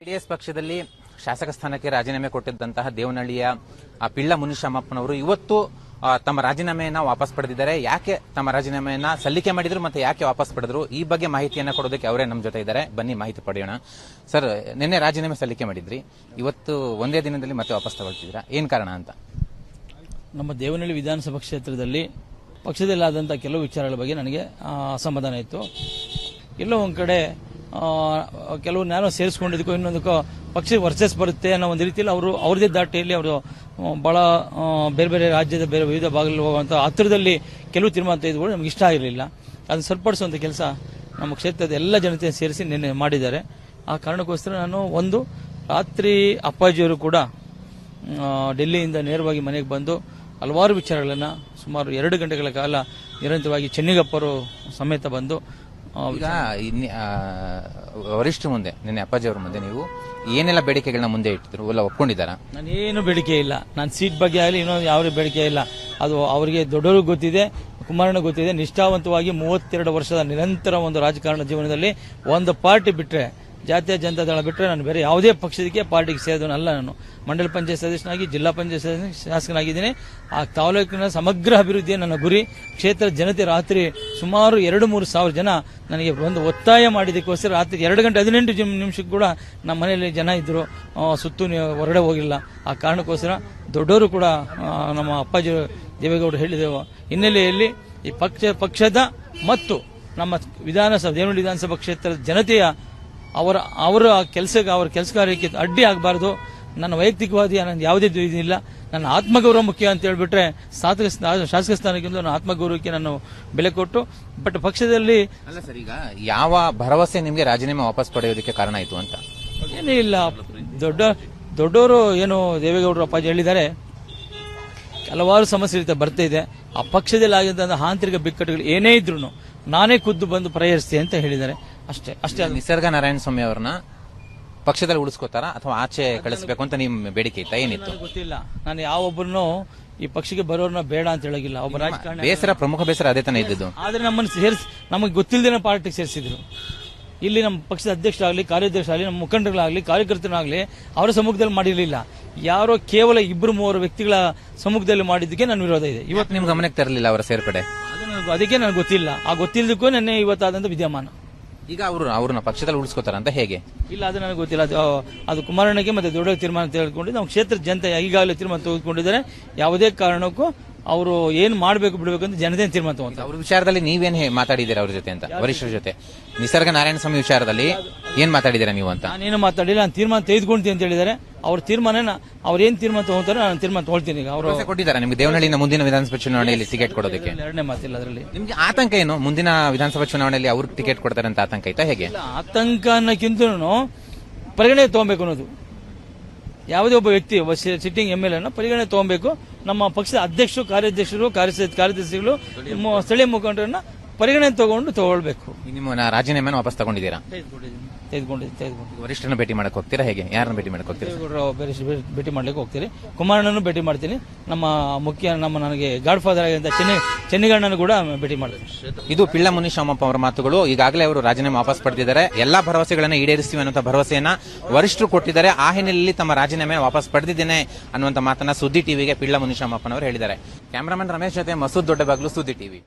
JDS ಪಕ್ಷದಲ್ಲಿ ಶಾಸಕ ಸ್ಥಾನಕ್ಕೆ ರಾಜೀನಾಮೆ ಕೊಟ್ಟಿದ್ದಂತಹ ದೇವನಹಳ್ಳಿಯ ಪಿಳ್ಳ ಮುನಿಶಾಮಪ್ಪನವರು ಇವತ್ತು ತಮ್ಮ ರಾಜೀನಾಮೆಯನ್ನ ವಾಪಸ್ ಪಡೆದಿದ್ದಾರೆ. ಯಾಕೆ ತಮ್ಮ ರಾಜೀನಾಮೆಯನ್ನ ಸಲ್ಲಿಕೆ ಮಾಡಿದ್ರು ಮತ್ತೆ ಯಾಕೆ ವಾಪಸ್ ಪಡೆದ್ರು, ಈ ಬಗ್ಗೆ ಮಾಹಿತಿಯನ್ನ ಕೊಡೋದಕ್ಕೆ ಅವರೇ ನಮ್ಮ ಜೊತೆ ಇದ್ದಾರೆ. ಬನ್ನಿ ಮಾಹಿತಿ ಪಡೆಯೋಣ. ಸರ್, ನಿನ್ನೆ ರಾಜೀನಾಮೆ ಸಲ್ಲಿಕೆ ಮಾಡಿದ್ರಿ, ಇವತ್ತು ಒಂದೇ ದಿನದಲ್ಲಿ ಮತ್ತೆ ವಾಪಸ್ ತಗೊಳ್ತಿದ್ದೀರಾ, ಏನ್ ಕಾರಣ ಅಂತ? ನಮ್ಮ ದೇವನಹಳ್ಳಿ ವಿಧಾನಸಭಾ ಕ್ಷೇತ್ರದಲ್ಲಿ ಪಕ್ಷದಲ್ಲಾದಂಥ ಕೆಲವು ವಿಚಾರಗಳ ಬಗ್ಗೆ ನನಗೆ ಅಸಮಾಧಾನ ಇತ್ತು. ಎಲ್ಲೋ ಒಂದು ಕಡೆ ಕೆಲವು ನಾನು ಸೇರಿಸ್ಕೊಂಡಿದ್ದಕ್ಕೂ ಇನ್ನೊಂದಕ್ಕೂ ಪಕ್ಷ ವರ್ಸಸ್ ಬರುತ್ತೆ ಅನ್ನೋ ಒಂದು ರೀತಿಯಲ್ಲಿ ಅವರು ಅವ್ರದೇ ದಾಟಿಯಲ್ಲಿ ಅವರು ಬಹಳ ಬೇರೆ ಬೇರೆ ರಾಜ್ಯದ ಬೇರೆ ವಿವಿಧ ಭಾಗದಲ್ಲಿ ಹೋಗುವಂಥ ಹತ್ತಿರದಲ್ಲಿ ಕೆಲವು ತೀರ್ಮಾನ ತೆಗೆದುಕೊಂಡು ನಮ್ಗೆ ಇಷ್ಟ ಆಗಿರಲಿಲ್ಲ. ಅದನ್ನು ಸರಿಪಡಿಸುವಂಥ ಕೆಲಸ ನಮ್ಮ ಕ್ಷೇತ್ರದ ಎಲ್ಲ ಜನತೆ ಸೇರಿಸಿ ನಿನ್ನೆ ಮಾಡಿದ್ದಾರೆ. ಆ ಕಾರಣಕ್ಕೋಸ್ಕರ ನಾನು ರಾತ್ರಿ ಅಪ್ಪಾಜಿಯವರು ಕೂಡ ಡೆಲ್ಲಿಯಿಂದ ನೇರವಾಗಿ ಮನೆಗೆ ಬಂದು ಹಲವಾರು ವಿಚಾರಗಳನ್ನು ಸುಮಾರು 2 ಗಂಟೆಗಳ ಕಾಲ ನಿರಂತರವಾಗಿ ಚೆನ್ನಿಗಪ್ಪರು ಸಮೇತ ಬಂದು ಈಗ ವರಿಷ್ಠ ಮುಂದೆ ನಿನ್ನೆ ಅಪ್ಪಾಜಿ ಅವರ ಮುಂದೆ ನೀವು ಏನೆಲ್ಲ ಬೇಡಿಕೆಗಳನ್ನ ಮುಂದೆ ಇಟ್ಟಿದ್ರು, ಎಲ್ಲ ಒಪ್ಕೊಂಡಿದ್ದಾರಾ? ನಾನೇನು ಬೇಡಿಕೆ ಇಲ್ಲ, ನಾನು ಸೀಟ್ ಬಗ್ಗೆ ಆಗಲಿ ಇನ್ನೊಂದು ಯಾವ ಬೇಡಿಕೆ ಇಲ್ಲ. ಅದು ಅವರಿಗೆ ದೊಡ್ಡವ್ರಿಗೆ ಗೊತ್ತಿದೆ, ಕುಮಾರಣ್ಣ ಗೊತ್ತಿದೆ. ನಿಷ್ಠಾವಂತವಾಗಿ 32 ವರ್ಷದ ನಿರಂತರ ಒಂದು ರಾಜಕಾರಣ ಜೀವನದಲ್ಲಿ ಒಂದು ಪಾರ್ಟಿ ಬಿಟ್ಟರೆ, ಜಾತೀಯ ಜನತಾ ದಳ ಬಿಟ್ಟರೆ ನಾನು ಬೇರೆ ಯಾವುದೇ ಪಕ್ಷದಕ್ಕೆ ಪಾರ್ಟಿಗೆ ಸೇರಿದವನಲ್ಲ. ನಾನು ಮಂಡಲ ಪಂಚಾಯತ್ ಸದಸ್ಯನಾಗಿ ಜಿಲ್ಲಾ ಪಂಚಾಯತ್ ಶಾಸಕನಾಗಿದ್ದೀನಿ. ಆ ತಾಲೂಕಿನ ಸಮಗ್ರ ಅಭಿವೃದ್ಧಿಯ ನನ್ನ ಗುರಿ. ಕ್ಷೇತ್ರ ಜನತೆ ರಾತ್ರಿ ಸುಮಾರು 2-3 ಸಾವಿರ ಜನ ನನಗೆ ಒಂದು ಒತ್ತಾಯ ಮಾಡಿದ್ದಕ್ಕೋಸ್ಕರ ರಾತ್ರಿ 2 ಗಂಟೆ 18 ನಿಮಿಷಕ್ಕೆ ಕೂಡ ನಮ್ಮ ಮನೆಯಲ್ಲಿ ಜನ ಇದ್ದರು, ಸುತ್ತು ಹೊರಗಡೆ ಹೋಗಿಲ್ಲ. ಆ ಕಾರಣಕ್ಕೋಸ್ಕರ ದೊಡ್ಡವರು ಕೂಡ ನಮ್ಮ ಅಪ್ಪಾಜಿ ದೇವೇಗೌಡರು ಹೇಳಿದ ಹಿನ್ನೆಲೆಯಲ್ಲಿ ಈ ಪಕ್ಷದ ಮತ್ತು ನಮ್ಮ ದೇವನಹಳ್ಳಿ ವಿಧಾನಸಭಾ ಕ್ಷೇತ್ರದ ಜನತೆಯ ಅವರ ಕೆಲಸ ಕಾರ್ಯಕ್ಕೆ ಅಡ್ಡಿ ಆಗಬಾರದು. ನನ್ನ ವೈಯಕ್ತಿಕವಾದಿ ನನ್ನ ಯಾವುದೇ ಇದಿಲ್ಲ. ನನ್ನ ಆತ್ಮಗೌರವ ಮುಖ್ಯ ಅಂತ ಹೇಳ್ಬಿಟ್ರೆ ಶಾಸಕ ಸ್ಥಾನಕ್ಕಿಂತ ನನ್ನ ಆತ್ಮಗೌರವಕ್ಕೆ ನಾನು ಬೆಲೆ ಕೊಟ್ಟು ಬಟ್ ಪಕ್ಷದಲ್ಲಿ ಅಲ್ಲ ಸರ್, ಈಗ ಯಾವ ಭರವಸೆ ನಿಮಗೆ ರಾಜೀನಾಮೆ ವಾಪಸ್ ಪಡೆಯೋದಕ್ಕೆ ಕಾರಣ ಆಯಿತು ಅಂತ? ಏನೂ ಇಲ್ಲ. ದೊಡ್ಡವರು ಏನು ದೇವೇಗೌಡರು ಅಪ್ಪಾಜಿ ಹೇಳಿದ್ದಾರೆ, ಹಲವಾರು ಸಮಸ್ಯೆ ಬರ್ತಾ ಇದೆ. ಆ ಪಕ್ಷದಲ್ಲಿ ಆಗಿದ್ದ ಆಂತರಿಕ ಬಿಕ್ಕಟ್ಟುಗಳು ಏನೇ ಇದ್ರು ನಾನೇ ಖುದ್ದು ಬಂದು ಪರಿಹರಿಸ್ತೀನಿ ಅಂತ ಹೇಳಿದ್ದಾರೆ. ಅಷ್ಟೇ. ನಿಸರ್ಗ ನಾರಾಯಣಸ್ವಾಮಿ ಅವರನ್ನ ಪಕ್ಷದಲ್ಲಿ ಉಳಿಸ್ಕೋತಾರ ಅಥವಾ ಆಚೆ ಕಳಿಸಬೇಕು ಅಂತ ನಿಮ್ಮ ಬೇಡಿಕೆ ಇತ್ತ, ಏನಿತ್ತು? ಗೊತ್ತಿಲ್ಲ. ನಾನು ಯಾವೊಬ್ಬರನ್ನು ಈ ಪಕ್ಷಕ್ಕೆ ಬರೋರ್ನ ಬೇಡ ಅಂತ ಹೇಳೋಗಿಲ್ಲ. ಒಬ್ಬ ರಾಜಕಾರಣ ಪ್ರಮುಖ ಬೇಸರ ಅದೇ ತಾನೇ ಇದ್ದು. ಆದ್ರೆ ನಮ್ಮನ್ನು ನಮಗೆ ಗೊತ್ತಿಲ್ಲದೇನೆ ಪಾರ್ಟಿಗೆ ಸೇರಿಸಿದ್ರು. ಇಲ್ಲಿ ನಮ್ಮ ಪಕ್ಷದ ಅಧ್ಯಕ್ಷರಾಗಲಿ, ಕಾರ್ಯಾಧ್ಯಕ್ಷರಾಗಲಿ, ನಮ್ಮ ಮುಖಂಡರುಗಳಾಗಲಿ, ಕಾರ್ಯಕರ್ತರಾಗಲಿ ಅವರ ಸಮ್ಮುಖದಲ್ಲಿ ಮಾಡಿರಲಿಲ್ಲ. ಯಾರೋ ಕೇವಲ 2-3 ವ್ಯಕ್ತಿಗಳ ಸಮ್ಮುಖದಲ್ಲಿ ಮಾಡಿದ್ದಕ್ಕೆ ನನ್ನ ವಿರೋಧ ಇದೆ. ಇವತ್ತು ನಿಮ್ ಗಮನಕ್ಕೆ ತರಲಿಲ್ಲ ಅವರ ಸೇರ್ಪಡೆ? ಅದಕ್ಕೆ ನನಗೆ ಗೊತ್ತಿಲ್ಲ. ಆ ಗೊತ್ತಿಲ್ಲದಕ್ಕೂ ನೆನ್ನೆ ಇವತ್ತಾದಂತ ವಿದ್ಯಮಾನ. ಈಗ ಅವ್ರನ್ನ ಪಕ್ಷದಲ್ಲಿ ಉಳಿಸ್ಕೋತಾರ ಅಂತ ಹೇಗೆ? ಇಲ್ಲ, ಅದು ನನಗೆ ಗೊತ್ತಿಲ್ಲ. ಅದು ಕುಮಾರಣ್ಣಗೆ ಮತ್ತೆ ದೊಡ್ಡ ತೀರ್ಮಾನ ತೆಗೆದುಕೊಂಡು ನಮ್ಮ ಕ್ಷೇತ್ರದ ಜನತೆ ಈಗಾಗಲೇ ತೀರ್ಮಾನ ತೆಗೆದುಕೊಂಡಿದ್ದಾರೆ. ಯಾವುದೇ ಕಾರಣಕ್ಕೂ ಅವರು ಏನ್ ಮಾಡಬೇಕು ಬಿಡಬೇಕು ಅಂತ ಜನತೆ ತೀರ್ಮಾನ ತಗೊಂತಾರೆ. ಅವ್ರ ವಿಚಾರದಲ್ಲಿ ನೀವೇನ್ ಮಾತಾಡಿದ್ದೀರಾ ಅವ್ರ ಜೊತೆ ಅಂತ, ವರಿಷ್ಠರ ಜೊತೆ? ನಿಸರ್ಗ ನಾರಾಯಣಸ್ವಾಮಿ ವಿಚಾರದಲ್ಲಿ ಏನ್ ಮಾತಾಡಿದ್ದೀರಾ ನೀವು ಅಂತ? ನಾನೇನು ಮಾತಾಡಿಲ್ಲ. ನಾನು ತೀರ್ಮಾನ ತೆಗೆದುಕೊಂತೀನಿ ಅಂತ ಹೇಳಿದ್ದಾರೆ. ಅವ್ರ ತೀರ್ಮಾನ ಅವ್ರೇನ್ ತೀರ್ಮಾನ ತಗೋತಾರೆ ನಾನು ತೀರ್ಮಾನ ತಗೊಳ್ತೀನಿ. ಈಗ ಅವರು ಕೊಟ್ಟಿದ್ದಾರೆ ನಿಮ್ಗೆ ದೇವನಹಳ್ಳಿನ ಮುಂದಿನ ವಿಧಾನಸಭಾ ಚುನಾವಣೆಯಲ್ಲಿ ಟಿಕೆಟ್ ಕೊಡೋದಕ್ಕೆ? ಎರಡನೇ ಮಾತಿಲ್ಲ ಅದರಲ್ಲಿ. ನಿಮ್ಗೆ ಆತಂಕ ಏನು? ಮುಂದಿನ ವಿಧಾನಸಭಾ ಚುನಾವಣೆಯಲ್ಲಿ ಅವ್ರಿಗೆ ಟಿಕೆಟ್ ಕೊಡ್ತಾರೆ ಅಂತ ಆತಂಕ ಆಯ್ತಾ ಹೇಗೆ? ಆತಂಕ ಅನ್ನೋಕ್ಕಿಂತ ಪರಿಗಣನೆ ತಗೊಬೇಕು ಅನ್ನೋದು. ಯಾವುದೇ ಒಬ್ಬ ವ್ಯಕ್ತಿ ಸಿಟ್ಟಿಂಗ್ MLA ಪರಿಗಣನೆ ತಗೊಬೇಕು. ನಮ್ಮ ಪಕ್ಷದ ಅಧ್ಯಕ್ಷರು, ಕಾರ್ಯಾಧ್ಯಕ್ಷರು, ಕಾರ್ಯದರ್ಶಿಗಳು, ಸ್ಥಳೀಯ ಮುಖಂಡರನ್ನ ಪರಿಗಣನೆ ತಗೊಳ್ಬೇಕು. ನಿಮ್ಮ ರಾಜೀನಾಮೆಯನ್ನು ವಾಪಸ್ ತಗೊಂಡಿದ್ದೀರಾ? ತೆಗೆದುಕೊಂಡಿದ್ದೀನಿ. ವರಿಷ್ಠರನ್ನ ಭೇಟಿ ಮಾಡಕ್ ಹೋಗ್ತೀರಾ ಹೇಗೆ? ಯಾರನ್ನ ಭೇಟಿ ಮಾಡಕ್ ಹೋಗ್ತೀರಾ? ಭೇಟಿ ಮಾಡ್ಲಿಕ್ಕೆ ಹೋಗ್ತೀರಿ. ಕುಮಾರಣ್ಣನು ಭೇಟಿ ಮಾಡ್ತೀನಿ. ನನಗೆ ಗಾಡ್ ಫಾದರ್ ಆಗಿದ್ದ ಚೆನ್ನಿಗಣ್ಣನು ಕೂಡ ಭೇಟಿ ಮಾಡ್ತೀನಿ. ಇದು ಪಿಳ್ಳ ಮುನಿಶಾಮಪ್ಪ ಅವರ ಮಾತುಗಳು. ಈಗಾಗಲೇ ಅವರು ರಾಜೀನಾಮೆ ವಾಪಸ್ ಪಡೆದಿದ್ದಾರೆ. ಎಲ್ಲಾ ಭರವಸೆಗಳನ್ನ ಈಡೇರಿಸ್ತೀವಿ ಅನ್ನುವಂಥ ಭರವಸೆಯನ್ನ ವರಿಷ್ಠರು ಕೊಟ್ಟಿದ್ದಾರೆ. ಆ ಹಿನ್ನೆಲೆಯಲ್ಲಿ ತಮ್ಮ ರಾಜೀನಾಮೆ ವಾಪಸ್ ಪಡೆದಿದ್ದೇನೆ ಅನ್ನುವಂಥ ಮಾತನ್ನ ಸುದ್ದಿ ಟಿವಿಗೆ ಪಿಳ್ಳ ಮುನಿಶಾಮಪ್ಪನವರು ಹೇಳಿದ್ದಾರೆ. ಕ್ಯಾಮರಾಮನ್ ರಮೇಶ್ ಜೊತೆ ಮಸೂದ್ ದೊಡ್ಡಬಾಗ್ಲು, ಸುದ್ದಿ ಟಿವಿ.